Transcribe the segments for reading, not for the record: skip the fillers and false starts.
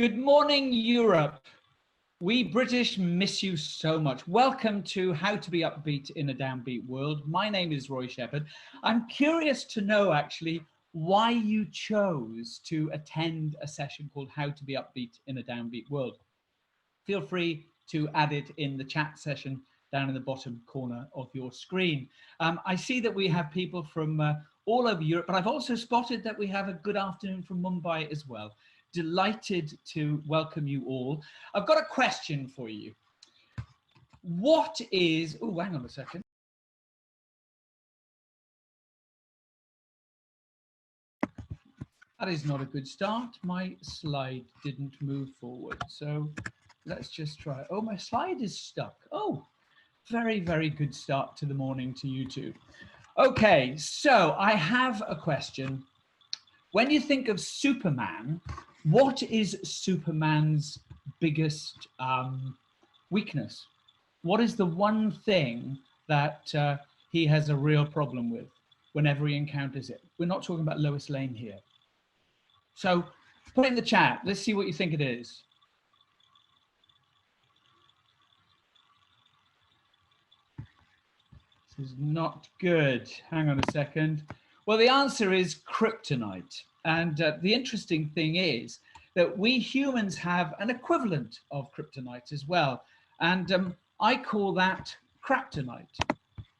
Good morning, Europe. We British miss you so much. Welcome to How to Be Upbeat in a Downbeat World. My name is Roy Sheppard. I'm curious to know actually why you chose to attend a session called How to Be Upbeat in a Downbeat World. Feel free to add it in the chat session down in the bottom corner of your screen. I see that we have people from all over Europe, but I've also spotted that we have a good afternoon from Mumbai as well. Delighted to welcome you all. I've got a question for you. What is, oh, hang on a second. That is not a good start. My slide didn't move forward. So let's just try. Oh, my slide is stuck. Oh, very, very good start to the morning to you two. Okay, so I have a question. When you think of Superman, what is Superman's biggest weakness? What is the one thing that he has a real problem with whenever he encounters it? We're not talking about Lois Lane here. So put it in the chat. Let's see what you think it is. This is not good. Hang on a second. Well, the answer is kryptonite. And the interesting thing is that we humans have an equivalent of kryptonite as well. And I call that craptonite.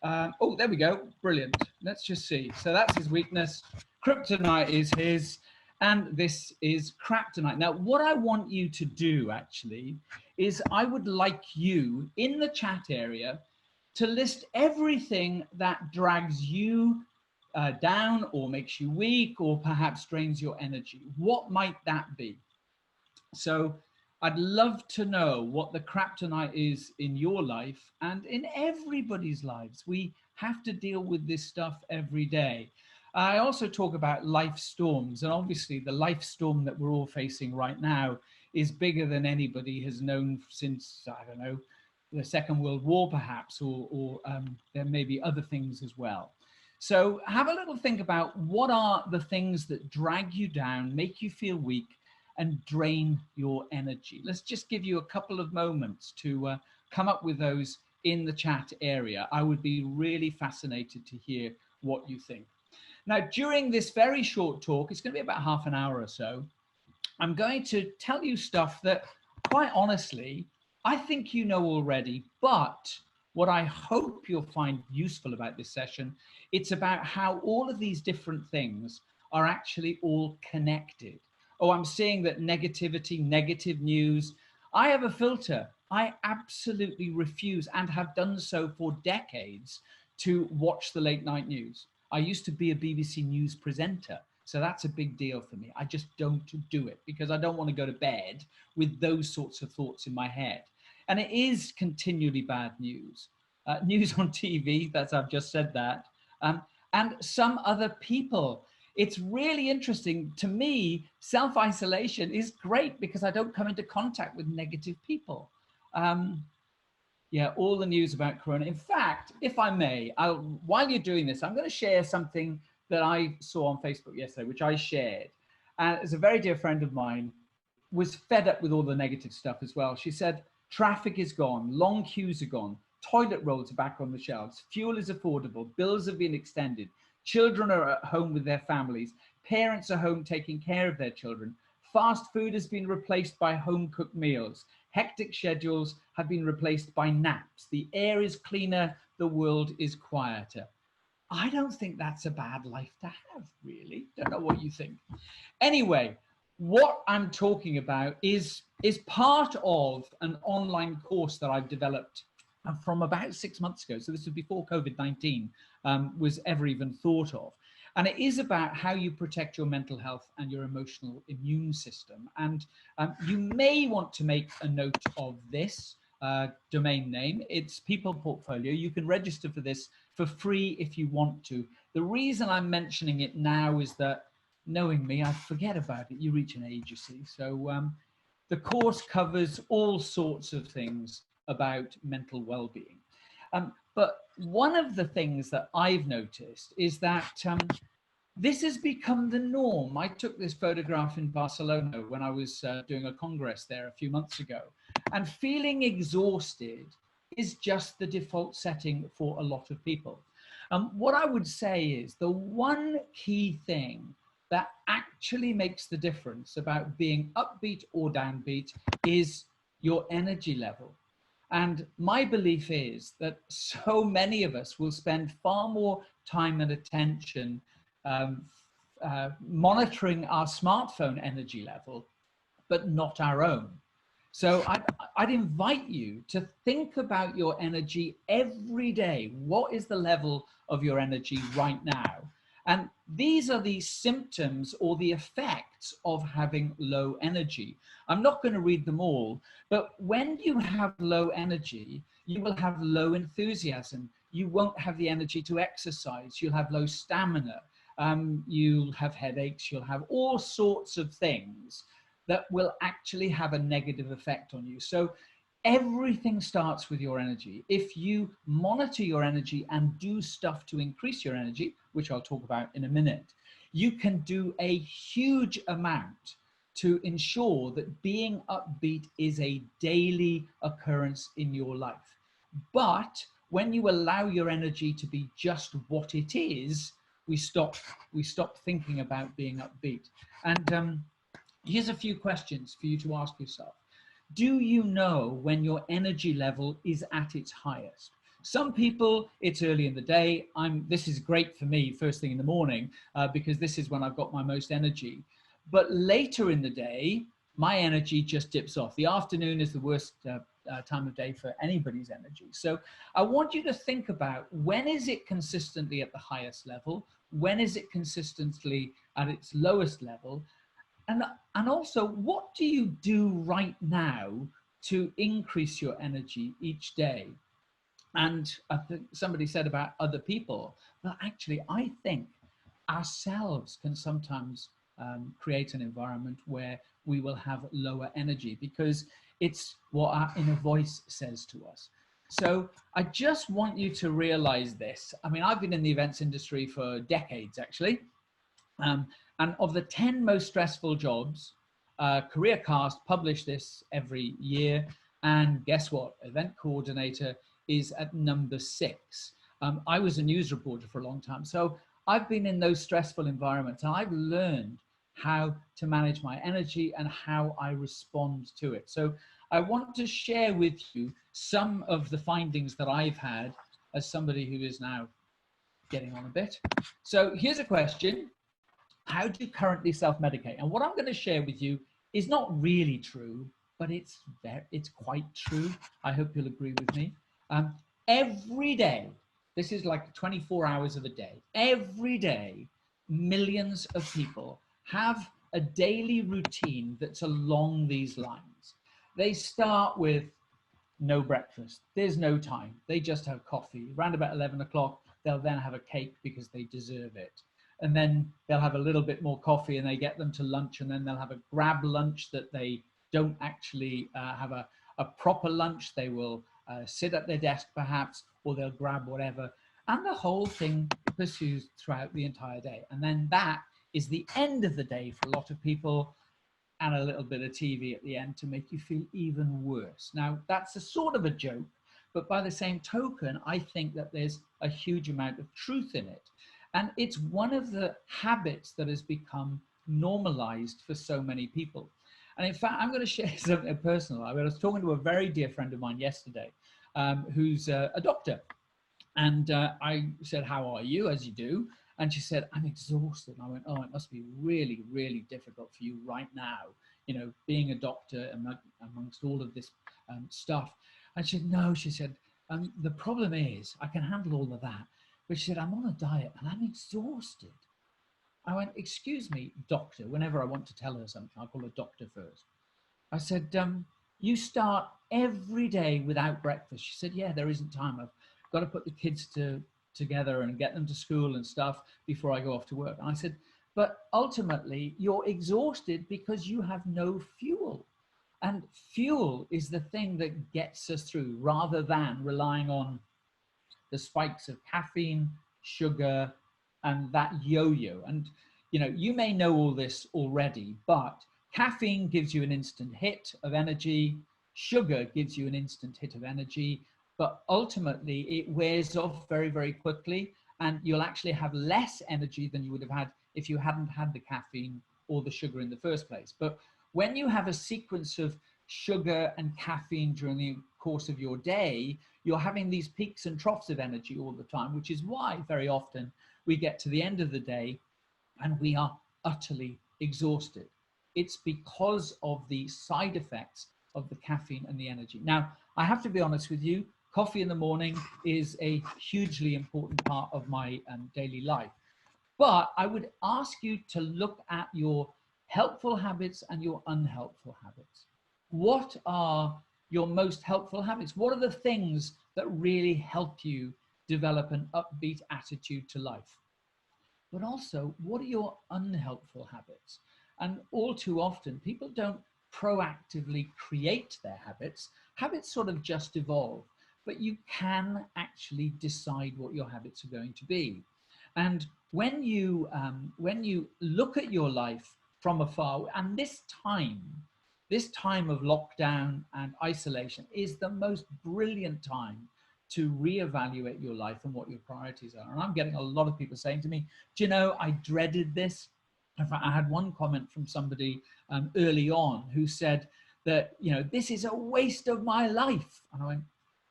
Oh, there we go. Brilliant. Let's just see. So that's his weakness. Kryptonite is his, and this is craptonite. Now, what I want you to do actually is I would like you in the chat area to list everything that drags you down or makes you weak or perhaps drains your energy. What might that be? So I'd love to know what the kryptonite is in your life and in everybody's lives. We have to deal with this stuff every day. I also talk about life storms, and obviously the life storm that we're all facing right now is bigger than anybody has known since, I don't know, the Second World War perhaps, or there may be other things as well. So have a little think about what are the things that drag you down, make you feel weak, and drain your energy. Let's just give you a couple of moments to come up with those in the chat area. I would be really fascinated to hear what you think. Now, during this very short talk, it's going to be about half an hour or so, I'm going to tell you stuff that, quite honestly, I think you know already, but what I hope you'll find useful about this session, it's about how all of these different things are actually all connected. Oh, I'm seeing that negativity, negative news. I have a filter. I absolutely refuse and have done so for decades to watch the late night news. I used to be a BBC News presenter. So that's a big deal for me. I just don't do it because I don't want to go to bed with those sorts of thoughts in my head. And it is continually bad news. News on TV, that's, I've just said that. And some other people. It's really interesting. To me, self-isolation is great because I don't come into contact with negative people. Yeah, all the news about Corona. In fact, if I may, while you're doing this, I'm going to share something that I saw on Facebook yesterday, which I shared. And as a very dear friend of mine was fed up with all the negative stuff as well. She said, traffic is gone, long queues are gone, toilet rolls are back on the shelves, fuel is affordable, bills have been extended, children are at home with their families, parents are home taking care of their children, fast food has been replaced by home-cooked meals, hectic schedules have been replaced by naps, the air is cleaner, the world is quieter. I don't think that's a bad life to have, really. Don't know what you think. Anyway, what I'm talking about is part of an online course that I've developed from about 6 months ago. So this was before COVID-19 was ever even thought of. And it is about how you protect your mental health and your emotional immune system. And you may want to make a note of this domain name. It's People Portfolio. You can register for this for free if you want to. The reason I'm mentioning it now is that, knowing me, I forget about it. You reach an age, you see. So the course covers all sorts of things about mental well-being. But one of the things that I've noticed is that This has become the norm. I took this photograph in Barcelona when I was doing a congress there a few months ago, and feeling exhausted is just the default setting for a lot of people. What I would say is the one key thing that actually makes the difference about being upbeat or downbeat is your energy level. And my belief is that so many of us will spend far more time and attention um, monitoring our smartphone energy level, but not our own. So I'd invite you to think about your energy every day. What is the level of your energy right now? And these are the symptoms or the effects of having low energy. I'm not going to read them all, but when you have low energy, you will have low enthusiasm. You won't have the energy to exercise. You'll have low stamina. You'll have headaches. You'll have all sorts of things that will actually have a negative effect on you. So everything starts with your energy. If you monitor your energy and do stuff to increase your energy, which I'll talk about in a minute, you can do a huge amount to ensure that being upbeat is a daily occurrence in your life. But when you allow your energy to be just what it is, we stop thinking about being upbeat. And here's a few questions for you to ask yourself. Do you know when your energy level is at its highest? Some people, it's early in the day. This is great for me first thing in the morning because this is when I've got my most energy. But later in the day, my energy just dips off. The afternoon is the worst time of day for anybody's energy. So I want you to think about, when is it consistently at the highest level? When is it consistently at its lowest level? And also, what do you do right now to increase your energy each day? And I think somebody said about other people, but actually, I think ourselves can sometimes create an environment where we will have lower energy because it's what our inner voice says to us. So I just want you to realize this. I mean, I've been in the events industry for decades, actually. And of the 10 most stressful jobs, CareerCast publish this every year. And guess what? Event coordinator is at number 6. I was a news reporter for a long time. So I've been in those stressful environments and I've learned how to manage my energy and how I respond to it. So I want to share with you some of the findings that I've had as somebody who is now getting on a bit. So here's a question. How do you currently self-medicate? And what I'm going to share with you is not really true, but it's quite true. I hope you'll agree with me. Every day, this is like 24 hours of a day, every day, millions of people have a daily routine that's along these lines. They start with no breakfast. There's no time. They just have coffee. Around about 11 o'clock, they'll then have a cake because they deserve it. And then they'll have a little bit more coffee and they get them to lunch, and then they'll have a grab lunch that they don't actually have a proper lunch. They will sit at their desk perhaps, or they'll grab whatever. And the whole thing pursues throughout the entire day. And then that is the end of the day for a lot of people, and a little bit of TV at the end to make you feel even worse. Now, that's a sort of a joke, but by the same token, I think that there's a huge amount of truth in it. And it's one of the habits that has become normalized for so many people. And in fact, I'm going to share something personal. I was talking to a very dear friend of mine yesterday, who's a doctor. And I said, how are you, as you do? And she said, I'm exhausted. And I went, oh, it must be really, really difficult for you right now, you know, being a doctor amongst all of this stuff. And she said, no, she said, the problem is I can handle all of that. But she said, I'm on a diet and I'm exhausted. I went, excuse me, doctor. Whenever I want to tell her something, I call her doctor first. I said, you start every day without breakfast. She said, yeah, there isn't time. I've got to put the kids together and get them to school and stuff before I go off to work. And I said, but ultimately you're exhausted because you have no fuel. And fuel is the thing that gets us through, rather than relying on the spikes of caffeine, sugar, and that yo-yo. And, you know, you may know all this already, but caffeine gives you an instant hit of energy. Sugar gives you an instant hit of energy, but ultimately it wears off very, very quickly. And you'll actually have less energy than you would have had if you hadn't had the caffeine or the sugar in the first place. But when you have a sequence of sugar and caffeine during the course of your day, you're having these peaks and troughs of energy all the time, which is why very often we get to the end of the day and we are utterly exhausted. It's because of the side effects of the caffeine and the energy. Now, I have to be honest with you, coffee in the morning is a hugely important part of my daily life. But I would ask you to look at your helpful habits and your unhelpful habits. What are your most helpful habits? What are the things that really help you develop an upbeat attitude to life? But also, what are your unhelpful habits? And all too often, people don't proactively create their habits. Habits sort of just evolve, but you can actually decide what your habits are going to be. And when you look at your life from afar, and this time of lockdown and isolation is the most brilliant time to reevaluate your life and what your priorities are. And I'm getting a lot of people saying to me, do you know, I dreaded this. In fact, I had one comment from somebody early on who said that, you know, this is a waste of my life. And I went,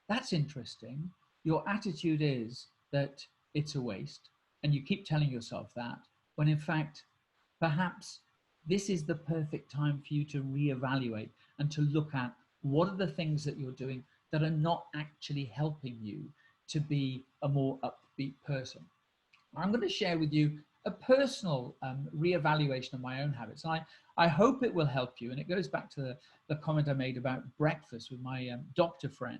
that's interesting. Your attitude is that it's a waste. And you keep telling yourself that, when in fact, perhaps this is the perfect time for you to reevaluate and to look at what are the things that you're doing that are not actually helping you to be a more upbeat person. I'm going to share with you a personal reevaluation of my own habits. And I hope it will help you. And it goes back to the comment I made about breakfast with my doctor friend.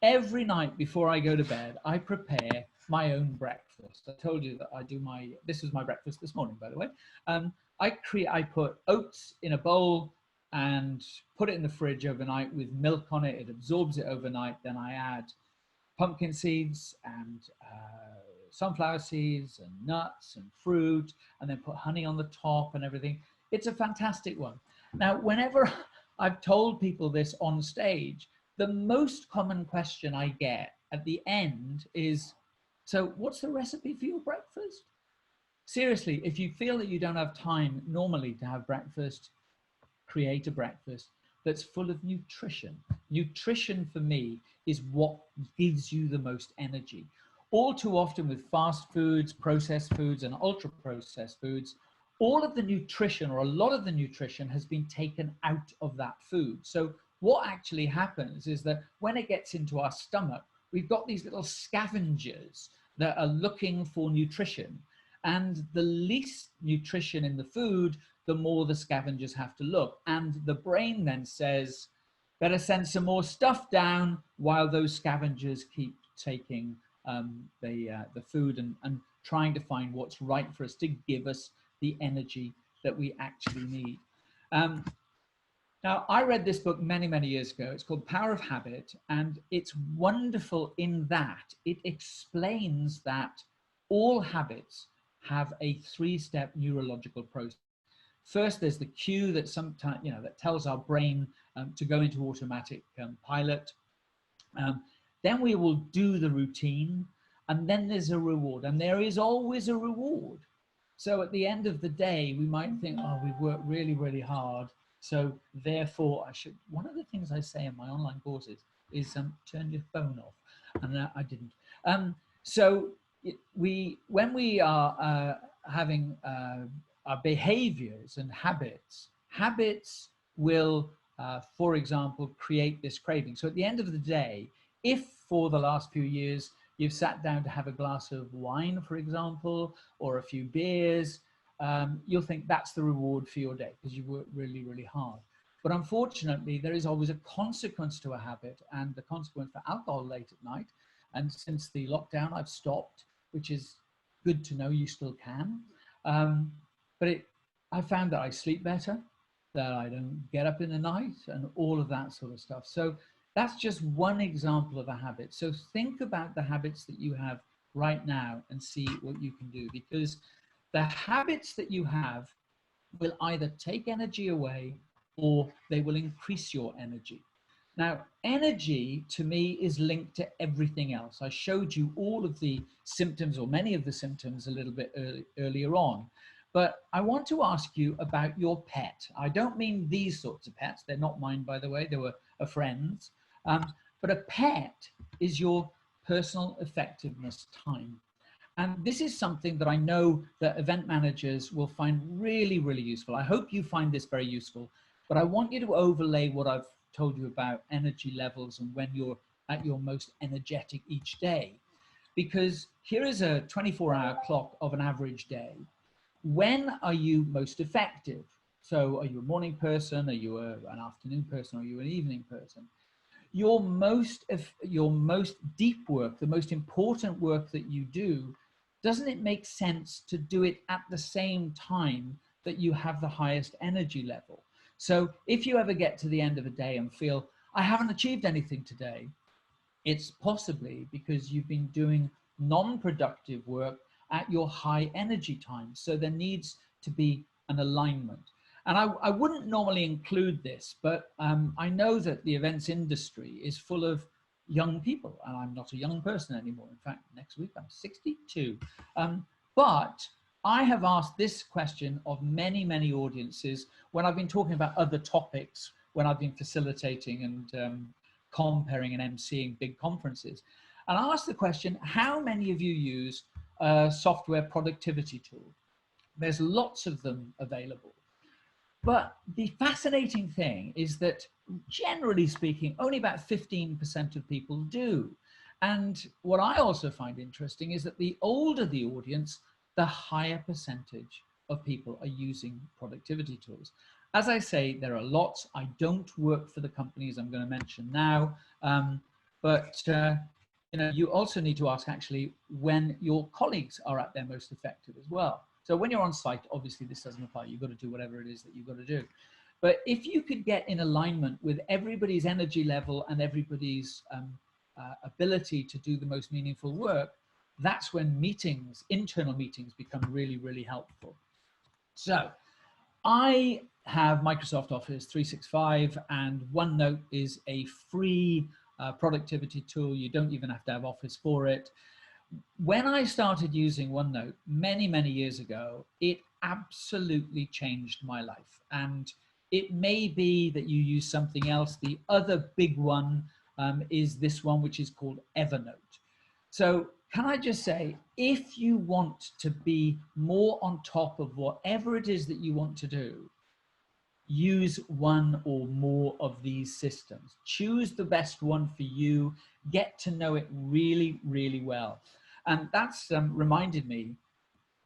Every night before I go to bed, I prepare my own breakfast. I told you that I do this was my breakfast this morning, by the way. I put oats in a bowl and put it in the fridge overnight with milk on it. It absorbs it overnight. Then I add pumpkin seeds and sunflower seeds and nuts and fruit, and then put honey on the top and everything. It's a fantastic one. Now, whenever I've told people this on stage, the most common question I get at the end is, so what's the recipe for your breakfast? Seriously, if you feel that you don't have time normally to have breakfast, create a breakfast that's full of nutrition. Nutrition for me is what gives you the most energy. All too often with fast foods, processed foods, and ultra processed foods, all of the nutrition, or a lot of the nutrition, has been taken out of that food. So what actually happens is that when it gets into our stomach, we've got these little scavengers that are looking for nutrition. And the least nutrition in the food, the more the scavengers have to look. And the brain then says, better send some more stuff down while those scavengers keep taking the food and trying to find what's right for us to give us the energy that we actually need. Now, I read this book many, many years ago. It's called Power of Habit, and it's wonderful in that it explains that all habits have a three-step neurological process. First, there's the cue that sometimes, that tells our brain to go into automatic pilot. Then we will do the routine, and then there's a reward, and there is always a reward. So at the end of the day, we might think, oh, we've worked really, really hard, so therefore I should. One of the things I say in my online courses is turn your phone off, and I didn't. When we are having our behaviors and habits will, for example, create this craving. So at the end of the day, if for the last few years you've sat down to have a glass of wine, for example, or a few beers, you'll think that's the reward for your day because you worked really, really hard. But unfortunately, there is always a consequence to a habit, and the consequence for alcohol late at night. And since the lockdown, I've stopped, which is good to know you still can. But I found that I sleep better, that I don't get up in the night, and all of that sort of stuff. So that's just one example of a habit. So think about the habits that you have right now and see what you can do, because the habits that you have will either take energy away or they will increase your energy. Now, energy to me is linked to everything else. I showed you all of the symptoms, or many of the symptoms, a little bit earlier on. But I want to ask you about your pet. I don't mean these sorts of pets. They're not mine, by the way. They were a friend's. But a pet is your personal effectiveness time. And this is something that I know that event managers will find really, really useful. I hope you find this very useful, but I want you to overlay what I've told you about energy levels and when you're at your most energetic each day. Because here is a 24-hour clock of an average day. When are you most effective? So are you a morning person? Are you an afternoon person? Are you an evening person? Your most deep work, the most important work that you do, doesn't it make sense to do it at the same time that you have the highest energy level? So if you ever get to the end of a day and feel, I haven't achieved anything today, it's possibly because you've been doing non-productive work at your high energy time. So there needs to be an alignment. And I wouldn't normally include this, but I know that the events industry is full of young people, and I'm not a young person anymore. In fact, next week I'm 62. But I have asked this question of many, many audiences when I've been talking about other topics, when I've been facilitating and comparing and emceeing big conferences. And I asked the question, how many of you use a software productivity tool? There's lots of them available. But the fascinating thing is that, generally speaking, only about 15% of people do. And what I also find interesting is that the older the audience, the higher percentage of people are using productivity tools. As I say, there are lots. I don't work for the companies I'm going to mention now, but you also need to ask actually when your colleagues are at their most effective as well. So when you're on site, obviously this doesn't apply. You've got to do whatever it is that you've got to do. But if you could get in alignment with everybody's energy level and everybody's ability to do the most meaningful work, that's when meetings, internal meetings, become really, really helpful. So I have Microsoft Office 365, and OneNote is a free productivity tool. You don't even have to have Office for it. When I started using OneNote many, many years ago, it absolutely changed my life. And it may be that you use something else. The other big one is this one, which is called Evernote. So can I just say, if you want to be more on top of whatever it is that you want to do, use one or more of these systems. Choose the best one for you. Get to know it really, really well. And that's reminded me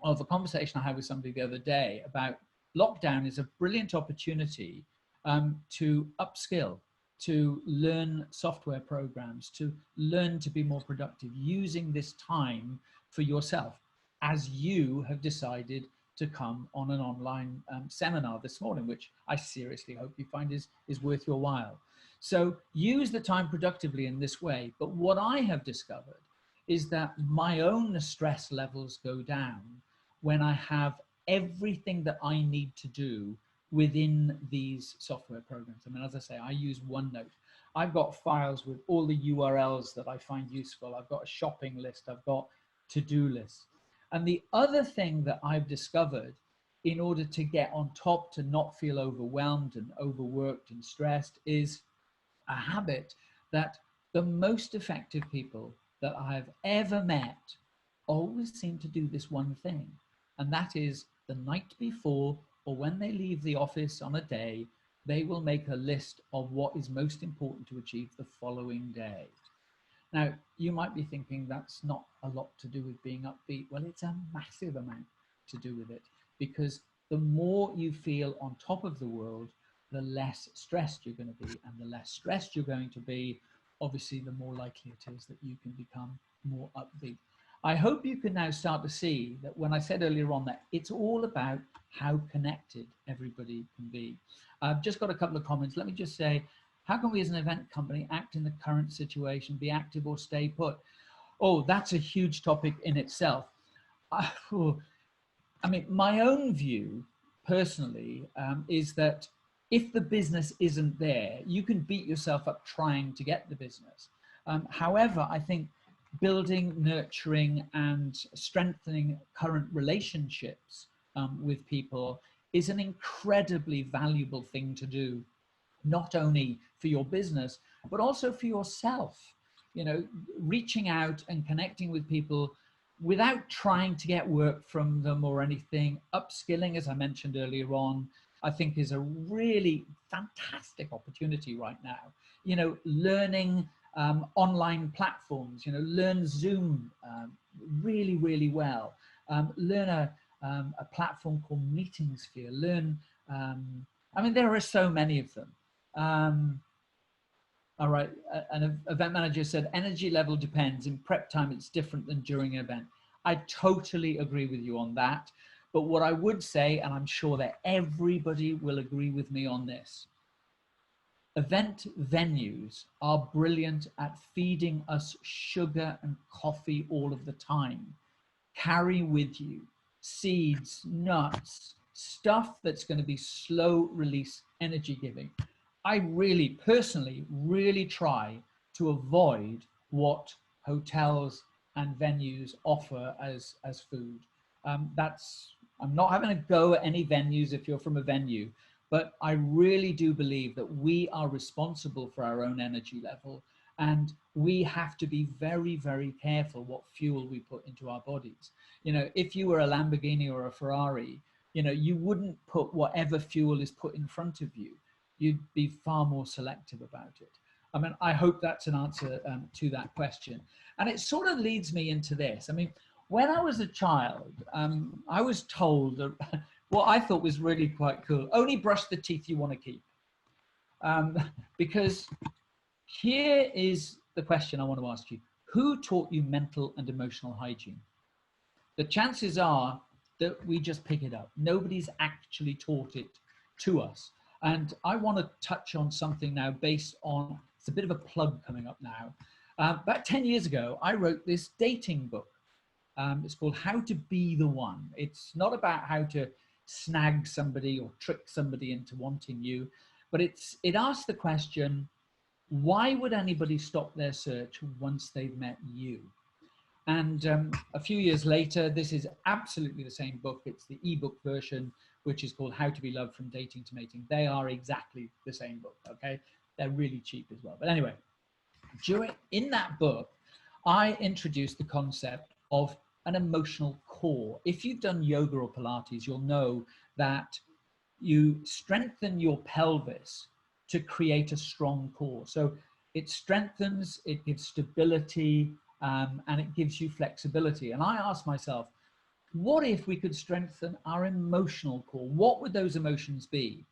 of a conversation I had with somebody the other day about lockdown is a brilliant opportunity to upskill, to learn software programs, to learn to be more productive, using this time for yourself, as you have decided to come on an online seminar this morning, which I seriously hope you find is worth your while. So use the time productively in this way. But what I have discovered is that my own stress levels go down when I have everything that I need to do within these software programs. I mean, as I say, I use OneNote. I've got files with all the URLs that I find useful. I've got a shopping list. I've got to-do lists. And the other thing that I've discovered in order to get on top, to not feel overwhelmed and overworked and stressed, is a habit that the most effective people that I've ever met always seem to do this one thing. And that is the night before, or when they leave the office on a day, they will make a list of what is most important to achieve the following day. Now, you might be thinking that's not a lot to do with being upbeat. Well, it's a massive amount to do with it, because the more you feel on top of the world, the less stressed you're going to be. And the less stressed you're going to be, obviously, the more likely it is that you can become more upbeat. I hope you can now start to see that when I said earlier on that it's all about how connected everybody can be. I've just got a couple of comments. Let me just say, how can we as an event company act in the current situation, be active or stay put? Oh, that's a huge topic in itself. I mean, my own view personally is that if the business isn't there, you can beat yourself up trying to get the business. However, I think building, nurturing, and strengthening current relationships with people is an incredibly valuable thing to do, not only for your business, but also for yourself. You know, reaching out and connecting with people without trying to get work from them or anything. Upskilling, as I mentioned earlier on, I think is a really fantastic opportunity right now. You know, learning online platforms, you know, learn Zoom really, really well. Learn a platform called Meetingsphere. Learn, I mean, there are so many of them. All right, an event manager said, energy level depends. In prep time, it's different than during an event. I totally agree with you on that. But what I would say, and I'm sure that everybody will agree with me on this, event venues are brilliant at feeding us sugar and coffee all of the time. Carry with you seeds, nuts, stuff that's going to be slow release energy giving. I really personally really try to avoid what hotels and venues offer as food. I'm not having a go at any venues if you're from a venue, but I really do believe that we are responsible for our own energy level, and we have to be very, very careful what fuel we put into our bodies. You know, if you were a Lamborghini or a Ferrari, you know, you wouldn't put whatever fuel is put in front of you. You'd be far more selective about it. I mean, I hope that's an answer to that question. And it sort of leads me into this. I mean, when I was a child, I was told that what I thought was really quite cool: only brush the teeth you want to keep. Because here is the question I want to ask you. Who taught you mental and emotional hygiene? The chances are that we just pick it up. Nobody's actually taught it to us. And I want to touch on something now based on, it's a bit of a plug coming up now. About 10 years ago, I wrote this dating book. It's called How to Be the One. It's not about how to snag somebody or trick somebody into wanting you, but it asks the question, why would anybody stop their search once they've met you? And a few years later, this is absolutely the same book. It's the ebook version, which is called How to Be Loved from Dating to Mating. They are exactly the same book, okay? They're really cheap as well. But anyway, in that book, I introduced the concept of an emotional core. If you've done yoga or Pilates, you'll know that you strengthen your pelvis to create a strong core. So it strengthens, it gives stability, and it gives you flexibility. And I asked myself, what if we could strengthen our emotional core? What would those emotions be?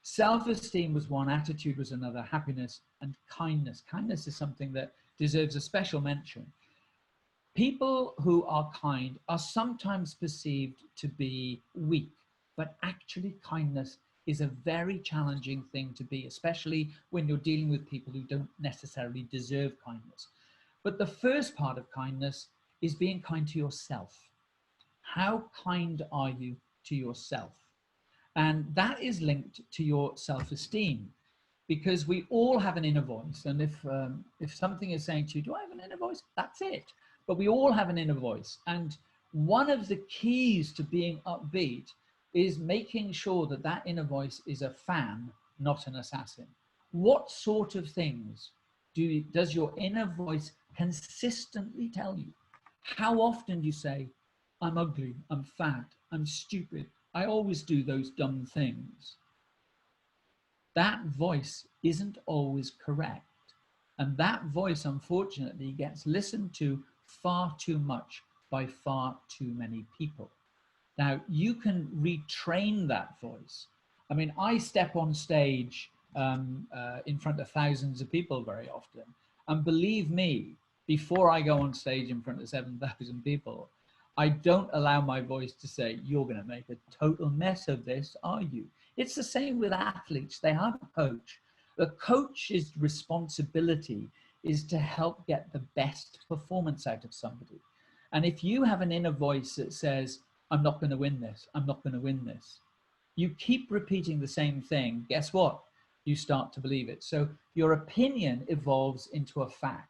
Self-esteem was one, attitude was another, happiness and kindness. Kindness is something that deserves a special mention. People who are kind are sometimes perceived to be weak, but actually kindness is a very challenging thing to be, especially when you're dealing with people who don't necessarily deserve kindness. But the first part of kindness is being kind to yourself. How kind are you to yourself? And that is linked to your self-esteem, because we all have an inner voice. And if something is saying to you, do I have an inner voice? That's it. But we all have an inner voice. And one of the keys to being upbeat is making sure that that inner voice is a fan, not an assassin. What sort of things does your inner voice consistently tell you? How often do you say, I'm ugly, I'm fat, I'm stupid, I always do those dumb things? That voice isn't always correct. And that voice, unfortunately, gets listened to far too much by far too many people. Now, you can retrain that voice. I mean, I step on stage in front of thousands of people very often. And believe me, before I go on stage in front of 7,000 people, I don't allow my voice to say, you're going to make a total mess of this, are you? It's the same with athletes. They have a coach. The coach's responsibility is to help get the best performance out of somebody. And if you have an inner voice that says, I'm not going to win this, I'm not going to win this, you keep repeating the same thing, guess what? You start to believe it. So your opinion evolves into a fact.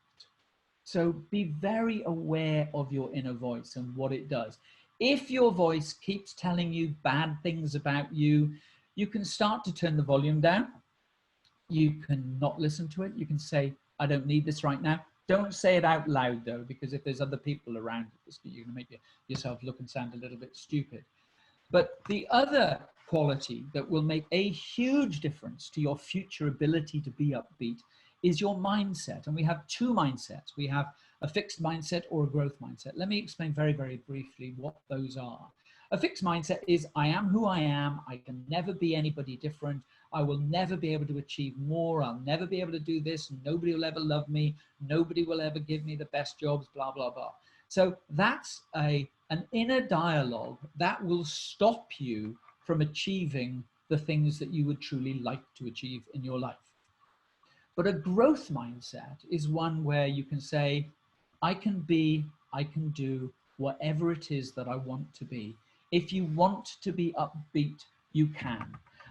So be very aware of your inner voice and what it does. If your voice keeps telling you bad things about you, you can start to turn the volume down. You can not listen to it. You can say, I don't need this right now. Don't say it out loud though, because if there's other people around, you're going to make yourself look and sound a little bit stupid. But the other quality that will make a huge difference to your future ability to be upbeat is your mindset. And we have two mindsets. We have a fixed mindset or a growth mindset. Let me explain very, very briefly what those are. A fixed mindset is, I am who I am. I can never be anybody different. I will never be able to achieve more. I'll never be able to do this. Nobody will ever love me. Nobody will ever give me the best jobs, blah, blah, blah. So that's an inner dialogue that will stop you from achieving the things that you would truly like to achieve in your life. But a growth mindset is one where you can say, I can do whatever it is that I want to be. If you want to be upbeat, you can.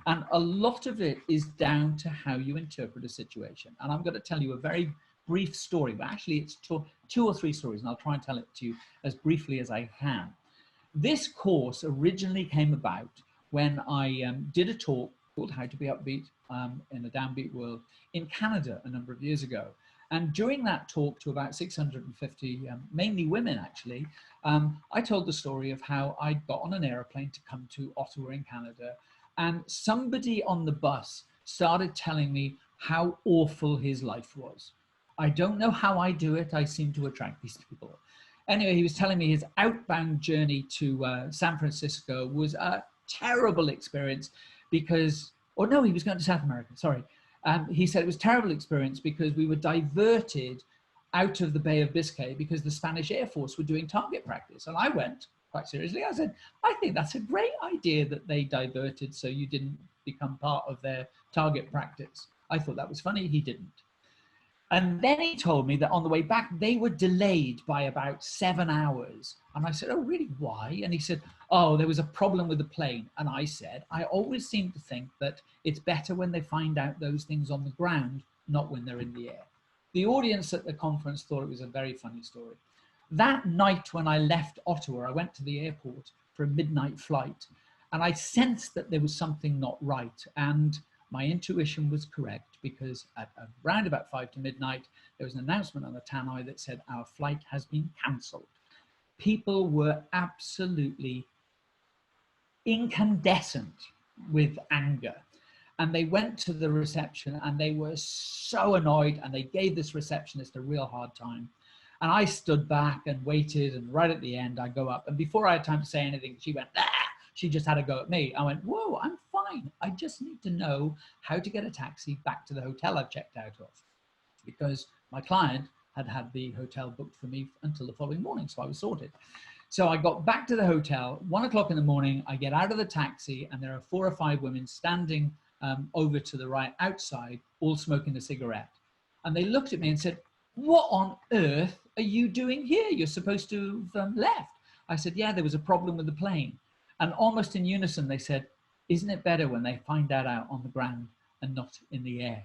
And a lot of it is down to how you interpret a situation. And I'm going to tell you a very brief story, but actually it's two or three stories, and I'll try and tell it to you as briefly as I can. This course originally came about when I did a talk called How to Be Upbeat in a Downbeat World in Canada a number of years ago. And during that talk to about 650, mainly women actually, I told the story of how I got on an airplane to come to Ottawa in Canada, and somebody on the bus started telling me how awful his life was. I don't know how I do it. I seem to attract these people. Anyway, he was telling me his outbound journey to San Francisco was a terrible experience because, or no, he was going to South America, sorry. He said it was a terrible experience because we were diverted out of the Bay of Biscay because the Spanish Air Force were doing target practice. And I went quite seriously. I said, I think that's a great idea that they diverted so you didn't become part of their target practice. I thought that was funny. He didn't. And then he told me that on the way back, they were delayed by about 7 hours. And I said, oh, really? Why? And he said, oh, there was a problem with the plane. And I said, I always seem to think that it's better when they find out those things on the ground, not when they're in the air. The audience at the conference thought it was a very funny story. That night when I left Ottawa, I went to the airport for a midnight flight, and I sensed that there was something not right. And my intuition was correct because at around about 5 to midnight, there was an announcement on the tannoy that said our flight has been cancelled. People were absolutely incandescent with anger. And they went to the reception and they were so annoyed, and they gave this receptionist a real hard time. And I stood back and waited, and right at the end, I go up. And before I had time to say anything, she went, ah! She just had a go at me. I went, whoa, I'm fine. I just need to know how to get a taxi back to the hotel I've checked out of, because my client had had the hotel booked for me until the following morning, so I was sorted. So I got back to the hotel, 1 o'clock in the morning, I get out of the taxi, and there are 4 or 5 women standing over to the right outside, all smoking a cigarette. And they looked at me and said, what on earth are you doing here? You're supposed to have left. I said, yeah, there was a problem with the plane. And almost in unison, they said, isn't it better when they find that out on the ground and not in the air?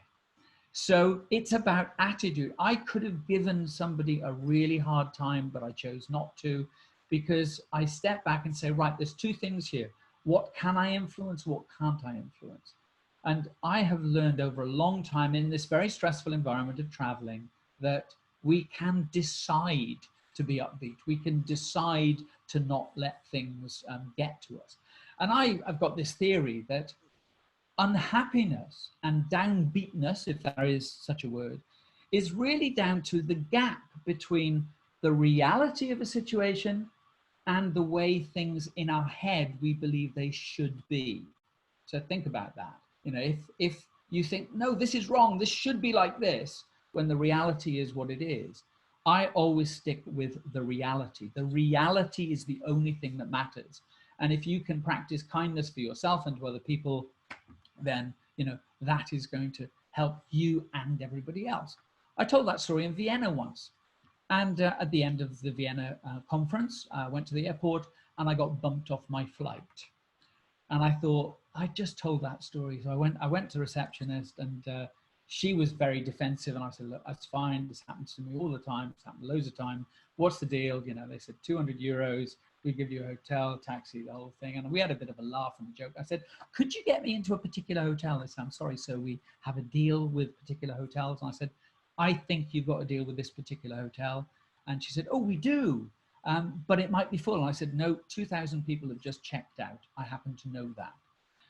So it's about attitude. I could have given somebody a really hard time, but I chose not to, because I step back and say, right, there's 2 things here. What can I influence? What can't I influence? And I have learned over a long time in this very stressful environment of traveling that we can decide to be upbeat. We can decide to not let things get to us. And I've got this theory that unhappiness and downbeatness, if there is such a word, is really down to the gap between the reality of a situation and the way things in our head we believe they should be. So think about that. You know, if you think, no, this is wrong, this should be like this, when the reality is what it is, I always stick with the reality. The reality is the only thing that matters. And if you can practice kindness for yourself and to other people, then, you know, that is going to help you and everybody else. I told that story in Vienna once. And at the end of the Vienna conference, I went to the airport and I got bumped off my flight. And I thought, I just told that story. So I went to the receptionist, and she was very defensive. And I said, look, that's fine. This happens to me all the time. It's happened loads of time. What's the deal? You know, they said 200 euros. We give you a hotel, taxi, the whole thing. And we had a bit of a laugh and a joke. I said, could you get me into a particular hotel? They said, I'm sorry, sir, we have a deal with particular hotels. And I said, I think you've got a deal with this particular hotel. And she said, oh, we do. But it might be full. And I said, no, 2,000 people have just checked out. I happen to know that.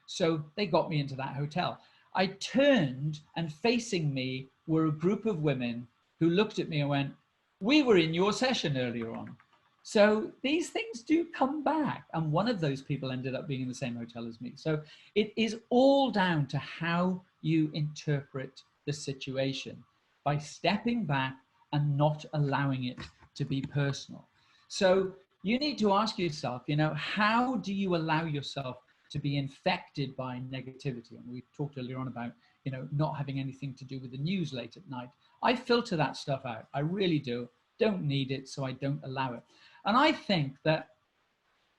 So they got me into that hotel. I turned, and facing me were a group of women who looked at me and went, we were in your session earlier on. So these things do come back. And one of those people ended up being in the same hotel as me. So it is all down to how you interpret the situation by stepping back and not allowing it to be personal. So you need to ask yourself, you know, how do you allow yourself to be infected by negativity? And we talked earlier on about, you know, not having anything to do with the news late at night. I filter that stuff out. I really do. Don't need it, so I don't allow it. And I think that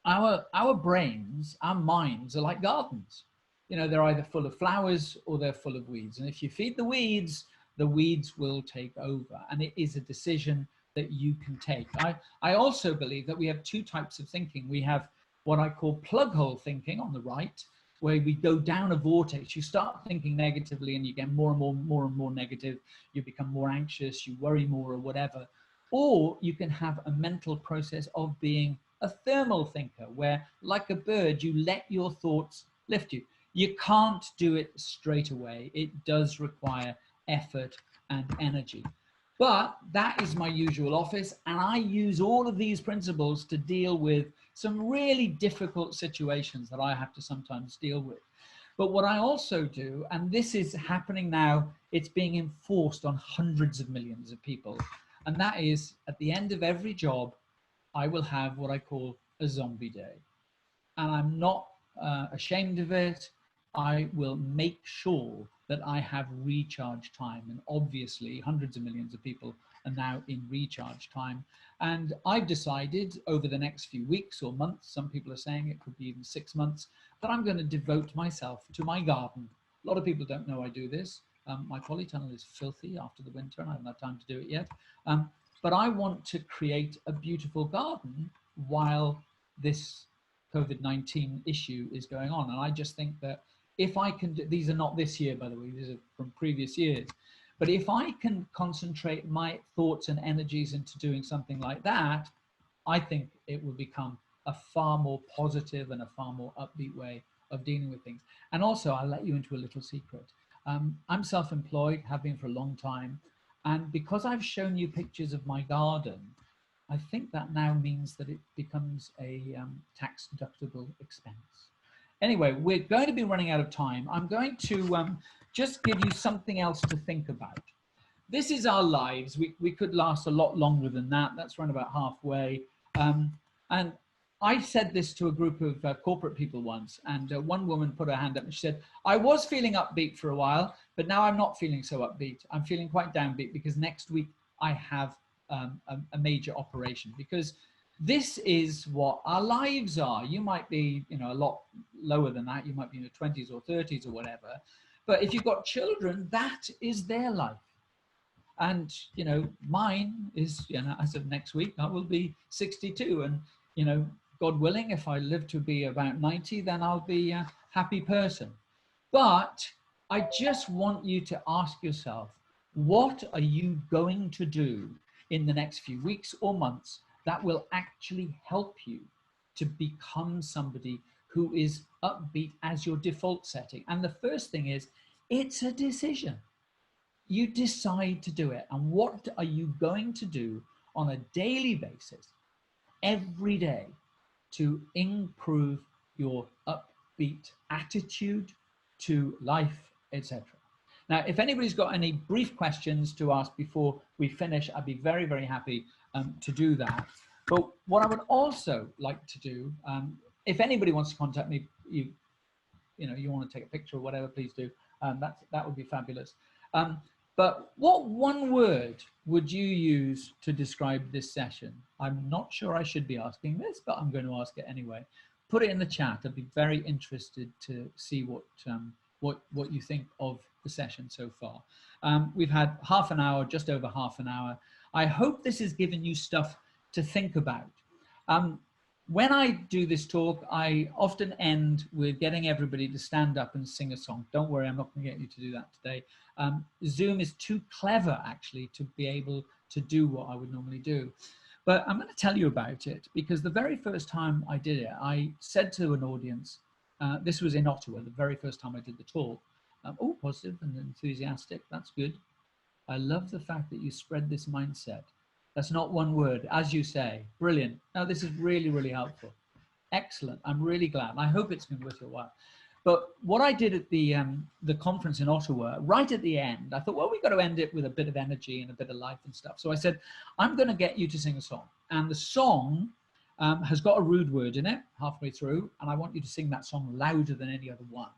our brains, our minds are like gardens. You know, they're either full of flowers or they're full of weeds. And if you feed the weeds will take over. And it is a decision that you can take. I also believe that we have two types of thinking. We have what I call plug hole thinking on the right, where we go down a vortex. You start thinking negatively and you get more and more negative. You become more anxious, you worry more or whatever. Or you can have a mental process of being a thermal thinker, where like a bird, you let your thoughts lift you. You can't do it straight away. It does require effort and energy. But that is my usual office, and I use all of these principles to deal with some really difficult situations that I have to sometimes deal with. But what I also do, and this is happening now, it's being enforced on hundreds of millions of people, and that is at the end of every job, I will have what I call a zombie day. And I'm not ashamed of it. I will make sure that I have recharge time. And obviously hundreds of millions of people are now in recharge time. And I've decided over the next few weeks or months, some people are saying it could be even 6 months, that I'm going to devote myself to my garden. A lot of people don't know I do this. My polytunnel is filthy after the winter and I haven't had time to do it yet. But I want to create a beautiful garden while this COVID-19 issue is going on. And I just think that if I can, these are not this year, by the way, these are from previous years, but if I can concentrate my thoughts and energies into doing something like that, I think it will become a far more positive and a far more upbeat way of dealing with things. And also, I'll let you into a little secret. I'm self-employed, have been for a long time. And because I've shown you pictures of my garden, I think that now means that it becomes a tax deductible expense. Anyway, we're going to be running out of time. I'm going to just give you something else to think about. This is our lives. We could last a lot longer than that. That's run about halfway. And I said this to a group of corporate people once, and one woman put her hand up and she said, I was feeling upbeat for a while, but now I'm not feeling so upbeat. I'm feeling quite downbeat because next week I have a major operation. Because this is what our lives are. You might be, you know, a lot lower than that. You might be in your 20s or 30s or whatever. But if you've got children, that is their life. And, you know, mine is, you know, as of next week, I will be 62. And, you know, God willing, if I live to be about 90, then I'll be a happy person. But I just want you to ask yourself, what are you going to do in the next few weeks or months that will actually help you to become somebody who is upbeat as your default setting? And the first thing is, it's a decision. You decide to do it. And what are you going to do on a daily basis, every day, to improve your upbeat attitude to life, etc.? Now, if anybody's got any brief questions to ask before we finish, I'd be very, very happy to do that. But what I would also like to do, if anybody wants to contact me, you know, you want to take a picture or whatever, please do. That would be fabulous. But what one word would you use to describe this session? I'm not sure I should be asking this, but I'm going to ask it anyway. Put it in the chat. I'd be very interested to see what you think of the session so far. We've had half an hour, just over half an hour. I hope this has given you stuff to think about. When I do this talk, I often end with getting everybody to stand up and sing a song. Don't worry, I'm not going to get you to do that today. Zoom is too clever, actually, to be able to do what I would normally do. But I'm going to tell you about it, because the very first time I did it, I said to an audience, this was in Ottawa, the very first time I did the talk. Oh, positive and enthusiastic, that's good. I love the fact that you spread this mindset. That's not one word, as you say. Brilliant. No, this is really, really helpful. Excellent. I'm really glad. I hope it's been worth your while. But what I did at the conference in Ottawa, right at the end, I thought, well, we've got to end it with a bit of energy and a bit of life and stuff. So I said, I'm going to get you to sing a song. And the song has got a rude word in it halfway through. And I want you to sing that song louder than any other one.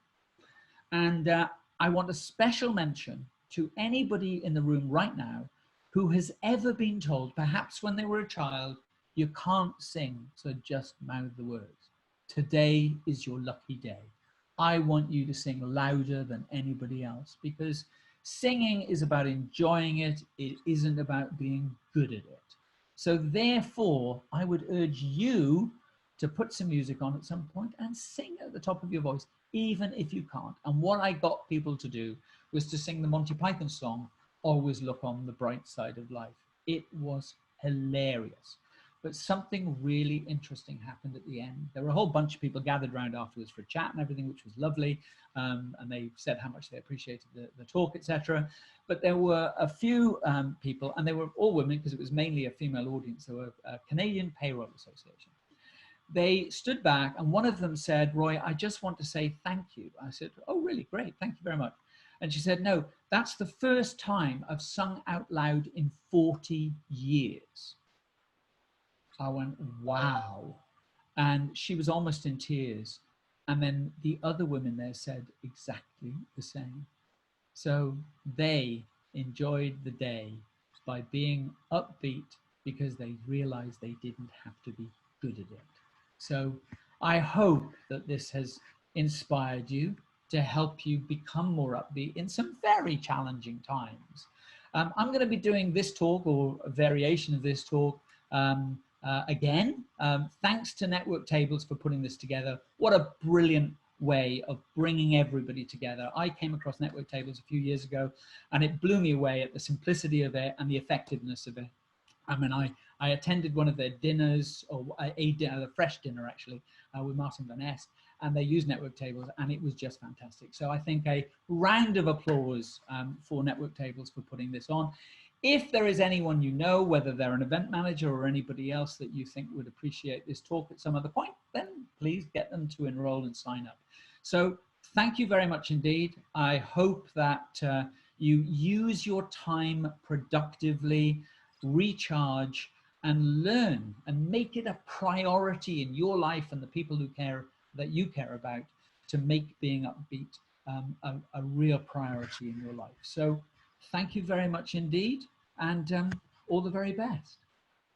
And I want a special mention to anybody in the room right now who has ever been told, perhaps when they were a child, you can't sing, so just mouth the words. Today is your lucky day. I want you to sing louder than anybody else, because singing is about enjoying it. It isn't about being good at it. So therefore, I would urge you to put some music on at some point and sing at the top of your voice, even if you can't. And what I got people to do was to sing the Monty Python song, Always Look on the Bright Side of Life. It was hilarious. But something really interesting happened at the end. There were a whole bunch of people gathered around afterwards for a chat and everything, which was lovely. And they said how much they appreciated the talk, etc. But there were a few people, and they were all women because it was mainly a female audience. They were a Canadian Payroll Association. They stood back and one of them said, Roy, I just want to say thank you. I said, oh, really? Great. Thank you very much. And she said, no, that's the first time I've sung out loud in 40 years. I went, wow. And she was almost in tears. And then the other women there said exactly the same. So they enjoyed the day by being upbeat because they realized they didn't have to be good at it. So I hope that this has inspired you to help you become more upbeat in some very challenging times. I'm going to be doing this talk, or a variation of this talk, again. Thanks to NetworkTables for putting this together. What a brilliant way of bringing everybody together. I came across NetworkTables a few years ago, and it blew me away at the simplicity of it and the effectiveness of it. I mean, I attended one of their dinners, or a fresh dinner actually, with Martin Van Est, and they used NetworkTables, and it was just fantastic. So I think a round of applause for NetworkTables for putting this on. If there is anyone you know, whether they're an event manager or anybody else that you think would appreciate this talk at some other point, then please get them to enroll and sign up. So thank you very much indeed. I hope that you use your time productively, recharge, and learn, and make it a priority in your life and the people who that you care about, to make being upbeat a real priority in your life. So thank you very much indeed, and all the very best.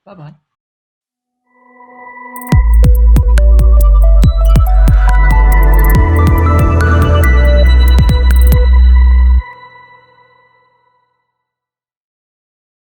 Bye-bye.